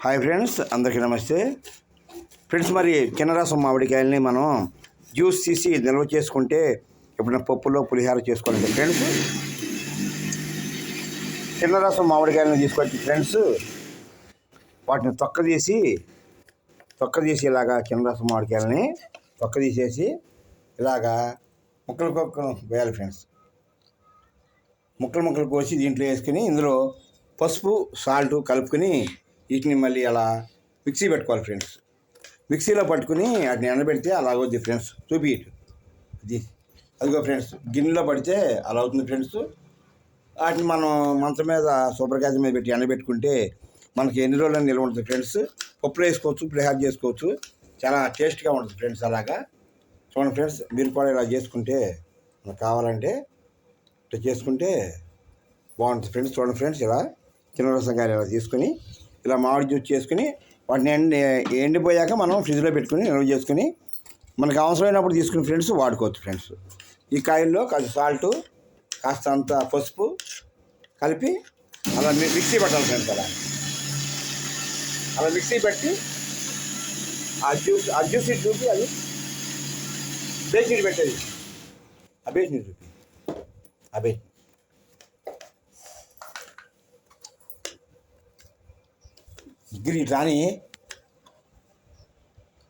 Hi friends, అందరికీ నమస్తే friends. మరి చిన్న రసం మామిడికాయలని మనం జ్యూస్ తీసి నిల్వ చేసుకుంటే ఎప్పుడైనా పప్పులో పులిహార చేసుకోవాలంటే ఫ్రెండ్స్, చిన్న రసం మామిడికాయలని తీసుకొచ్చి ఫ్రెండ్స్ వాటిని తొక్క తీసి ఇలాగా చిన్న రసం మామిడికాయలని తొక్క తీసేసి ఇలాగా ముక్కలు వేయాలి ఫ్రెండ్స్. ముక్కలు కోసి దీంట్లో వేసుకుని ఇందులో పసుపు సాల్ట్ కలుపుకొని వీటిని మళ్ళీ అలా మిక్సీ పెట్టుకోవాలి ఫ్రెండ్స్. మిక్సీలో పట్టుకుని వాటిని ఎండబెడితే అలా అవుద్ది ఫ్రెండ్స్. అది అదిగో ఫ్రెండ్స్, గిన్నెలో పడితే అలా అవుతుంది ఫ్రెండ్స్. వాటిని మనం మంచం మీద సూపర్ మీద పెట్టి ఎండబెట్టుకుంటే మనకి ఎన్ని రోజులని నిల్వ ఉంటుంది ఫ్రెండ్స్. పప్పులో వేసుకోవచ్చు, పులిహార చేసుకోవచ్చు, చాలా టేస్ట్గా ఉంటుంది ఫ్రెండ్స్. అలాగా చూడండి ఫ్రెండ్స్, మీరు కూడా ఇలా చేసుకుంటే మనకు కావాలంటే ఇట్లా చేసుకుంటే బాగుంటుంది ఫ్రెండ్స్. చూడండి ఫ్రెండ్స్, ఇలా చిన్న రసంగాయలు ఇలా తీసుకుని ఇలా మామిడి జ్యూస్ చేసుకుని వాటిని ఎండిపోయాక మనం ఫ్రిడ్జ్లో పెట్టుకుని నిల్వ చేసుకుని మనకు అవసరమైనప్పుడు తీసుకుని ఫ్రెండ్స్ వాడుకోవచ్చు ఫ్రెండ్స్. ఈ కాయల్లో కాస్త సాల్టు కాస్త అంత పసుపు కలిపి అలా మిక్సీ పెట్టాలి ఫ్రెండ్స్. అలా మిక్సీ పెట్టి ఆ జ్యూస్ చూపి అది బేసిన్ పెట్టేది, ఆ బేసిన్ చూపి ఆ బేసిన్ గిరి రాని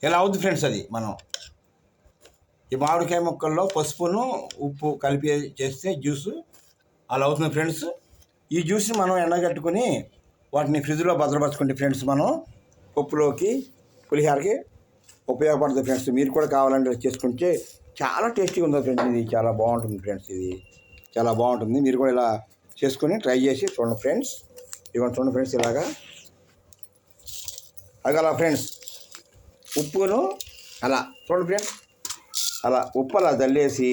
ఎలా అవుద్ది ఫ్రెండ్స్. అది మనం ఈ మామిడికాయ ముక్కల్లో పసుపును ఉప్పు కలిపి చేస్తే జ్యూసు అలా అవుతుంది ఫ్రెండ్స్. ఈ జ్యూస్ని మనం ఎండగట్టుకుని వాటిని ఫ్రిడ్జ్లో భద్రపరచుకుంటే ఫ్రెండ్స్ మనం పప్పులోకి పులిహారకి ఉపయోగపడుతుంది ఫ్రెండ్స్. మీరు కూడా కావాలంటే చేసుకుంటే చాలా టేస్టీగా ఉంది ఫ్రెండ్స్. ఇది చాలా బాగుంటుంది ఫ్రెండ్స్. ఇది చాలా బాగుంటుంది. మీరు కూడా ఇలా చేసుకొని ట్రై చేసి చూడండి ఫ్రెండ్స్. ఇవన్నీ చూడండి ఫ్రెండ్స్, ఇలాగా అలా ఫ్రెండ్స్ ఉప్పును అలా చూడండి ఫ్రెండ్స్, అలా ఉప్పు అలా జల్లేసి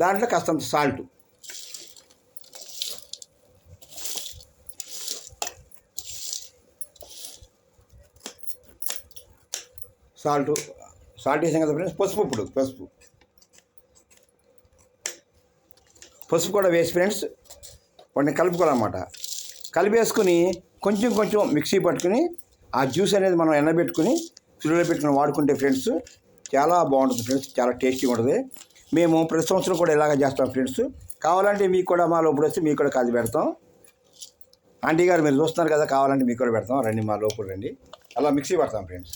దాంట్లో కాస్తంత సాల్ట్ వేసాం కదా ఫ్రెండ్స్. పసుపు కూడా వేసి ఫ్రెండ్స్ వాటిని కలుపుకోవాలన్నమాట. కలిపేసుకుని కొంచెం మిక్సీ పట్టుకుని ఆ జ్యూస్ అనేది మనం ఎండబెట్టుకుని ఫ్రిడ్జ్లో పెట్టుకుని వాడుకుంటే ఫ్రెండ్స్ చాలా బాగుంటుంది ఫ్రెండ్స్. చాలా టేస్టీగా ఉంటుంది. మేము ప్రతి సంవత్సరం కూడా ఇలాగ చేస్తాం ఫ్రెండ్స్. కావాలంటే మీకు కూడా మా లోపల వస్తే మీకు కూడా కాదు పెడతాం. ఆంటీ గారు మీరు చూస్తున్నారు కదా, కావాలంటే మీకు కూడా పెడతాం, రండి మా లోపల రండి. అలా మిక్సీ పడతాం ఫ్రెండ్స్.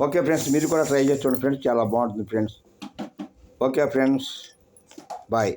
ఓకే ఫ్రెండ్స్, మీరు కూడా ట్రై చేసి చూడండి ఫ్రెండ్స్, చాలా బాగుంటుంది ఫ్రెండ్స్. Okay friends, bye.